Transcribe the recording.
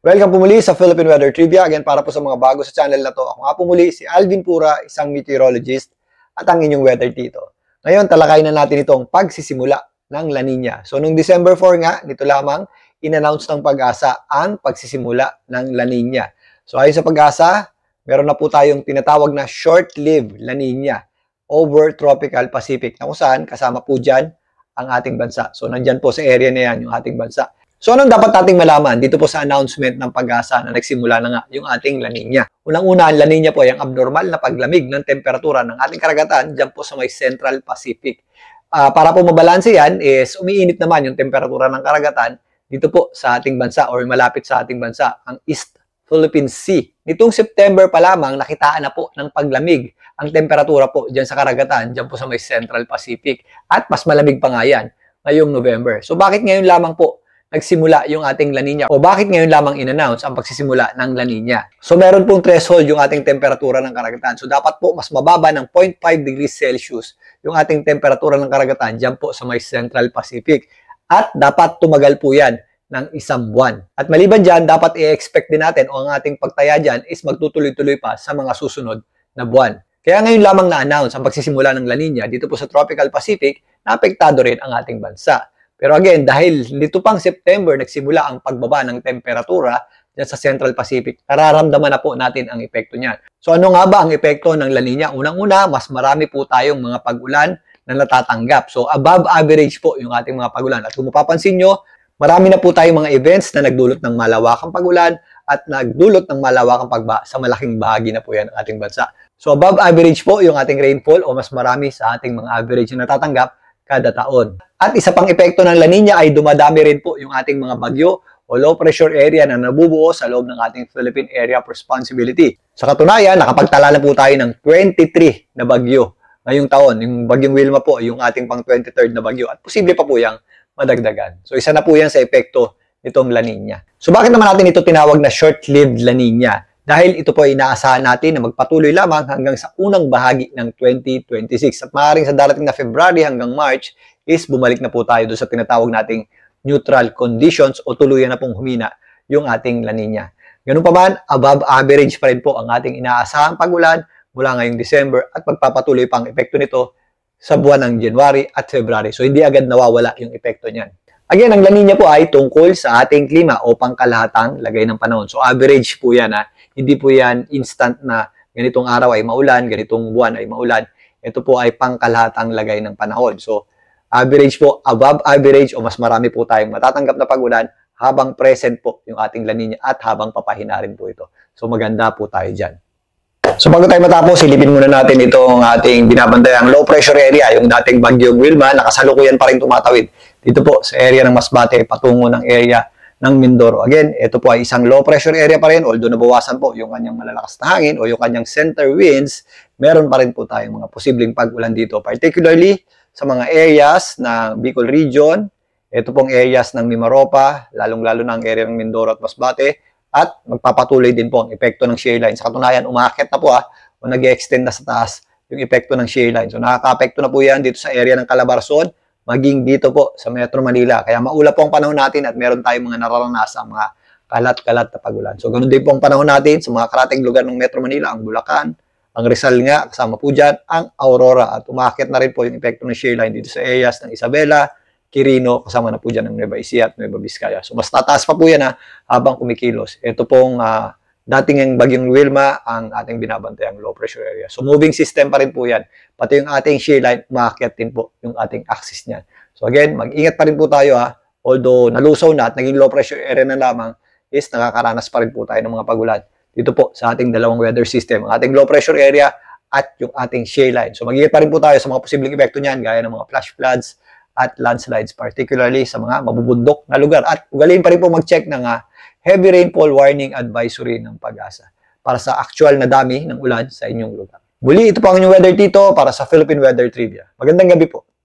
Welcome po muli sa Philippine Weather Trivia. Again, para po sa mga bago sa channel na to, ako nga po muli si Alvin Pura, isang meteorologist at ang inyong weather tito. Ngayon, talakayin na natin itong pagsisimula ng La Nina. So, noong December 4 nga, nito lamang, in-announce ng Pag-asa ang pagsisimula ng La Nina. So, ayon sa Pag-asa, meron na po tayong tinatawag na short-lived La Nina over Tropical Pacific, na kung saan kasama po dyan ang ating bansa. So, nandyan po sa area na yan yung ating bansa. So, anong dapat nating malaman dito po sa announcement ng Pag-asa na nagsimula na nga yung ating La Nina? Unang-una, ang La Nina po ay ang abnormal na paglamig ng temperatura ng ating karagatan dyan po sa may Central Pacific. Para po mabalanse yan is umiinit naman yung temperatura ng karagatan dito po sa ating bansa or malapit sa ating bansa, ang East Philippine Sea. Nitong September pa lamang, nakitaan na po ng paglamig ang temperatura po dyan sa karagatan, dyan po sa may Central Pacific. At mas malamig pa nga yan ngayong November. So, bakit ngayon lamang po nagsimula yung ating La Nina? O bakit ngayon lamang in-announce ang pagsisimula ng La Nina? So, meron pong threshold yung ating temperatura ng karagatan. So, dapat po mas mababa ng 0.5 degrees Celsius yung ating temperatura ng karagatan dyan po sa may Central Pacific. At dapat tumagal po yan ng isang buwan. At maliban dyan, dapat i-expect din natin o ang ating pagtaya dyan is magtutuloy-tuloy pa sa mga susunod na buwan. Kaya ngayon lamang na-announce ang pagsisimula ng La Nina dito po sa Tropical Pacific na apektado rin ang ating bansa. Pero again, dahil dito pang September nagsimula ang pagbaba ng temperatura dyan sa Central Pacific, nararamdaman na po natin ang epekto niyan. So ano nga ba ang epekto ng La Nina? Unang-una, mas marami po tayong mga pag-ulan na natatanggap. So above average po yung ating mga pag-ulan. At kung mapapansin nyo, marami na po tayong mga events na nagdulot ng malawakang pag-ulan at nagdulot ng malawakang pagba sa malaking bahagi na po yan ng ating bansa. So above average po yung ating rainfall o mas marami sa ating mga average na natatanggap kada taon. At isa pang epekto ng La Nina ay dumadami rin po yung ating mga bagyo o low pressure area na nabubuo sa loob ng ating Philippine Area of Responsibility. Sa katunayan, nakapagtala na po tayo ng 23 na bagyo ngayong taon. Yung bagyong Wilma po, yung ating pang 23rd na bagyo. At posible pa po yung madagdagan. So isa na po yan sa epekto nitong La Nina. So bakit naman natin ito tinawag na short-lived La Nina? Dahil ito po ay inaasahan natin na magpatuloy lamang hanggang sa unang bahagi ng 2026. At maaaring sa darating na February hanggang March is bumalik na po tayo doon sa tinatawag nating neutral conditions o tuluyan na pong humina yung ating La Nina. Ganun pa man, above average pa rin po ang ating inaasahang pag-ulan mula ngayong December at magpapatuloy pa ang epekto nito sa buwan ng January at February. So hindi agad nawawala yung epekto niyan. Again, ang La Nina po ay tungkol sa ating klima o pangkalahatang lagay ng panahon. So average po yan ha. Hindi po yan instant na ganitong araw ay maulan, ganitong buwan ay maulan. Ito po ay pangkalahatang lagay ng panahon. So, average po, above average o mas marami po tayong matatanggap na pag-ulan habang present po yung ating La Nina at habang papahina rin po ito. So, maganda po tayo dyan. So, bago tayo matapos, silipin muna natin itong ating binabantayang low pressure area, yung dating bagyong Wilma, nakasalukuyan pa rin tumatawid dito po sa area ng Masbate, patungo ng area ng Mindoro. Again, ito po ay isang low pressure area pa rin, although nabawasan po yung kanyang malalakas na hangin o yung kanyang center winds, meron pa rin po tayong mga posibleng pag-ulan dito, particularly sa mga areas ng Bicol Region, ito pong areas ng Mimaropa, lalong-lalo na ang area ng Mindoro at Masbate, at magpapatuloy din po ang epekto ng shear line. Sa katunayan, umaakit na po o nag-extend na sa taas yung epekto ng shear line. So nakaka-apekto na po yan dito sa area ng Calabarzon, maging dito po sa Metro Manila. Kaya maulap po ang panahon natin at meron tayong mga nararanasang mga kalat-kalat na pag-ulan. So ganun din po ang panahon natin sa mga karating lugar ng Metro Manila, ang Bulacan, ang Rizal nga, kasama po dyan, ang Aurora. At umakit na rin po yung epekto ng shear line dito sa areas ng Isabela, Quirino, kasama na po dyan ng Nueva Ecija at Nueva Vizcaya. So mas tataas pa po yan habang kumikilos. Ito pong dating yung bagyong Wilma ang ating binabantayang low pressure area. So moving system pa rin po yan. Pati yung ating shear line, umakyat din po yung ating axis niyan. So again, mag-ingat pa rin po tayo Although nalusaw na at naging low pressure area na lamang, is nakakaranas pa rin po tayo ng mga pagulan. Dito po sa ating dalawang weather system. Ang ating low pressure area at yung ating shear line. So mag-ingat pa rin po tayo sa mga posibleng epekto niyan, gaya ng mga flash floods at landslides, particularly sa mga mabubundok na lugar. At ugaliin pa rin po mag-check ng heavy rainfall warning advisory ng Pag-asa para sa actual na dami ng ulan sa inyong lugar. Muli, ito po ang inyong weather dito para sa Philippine Weather Trivia. Magandang gabi po.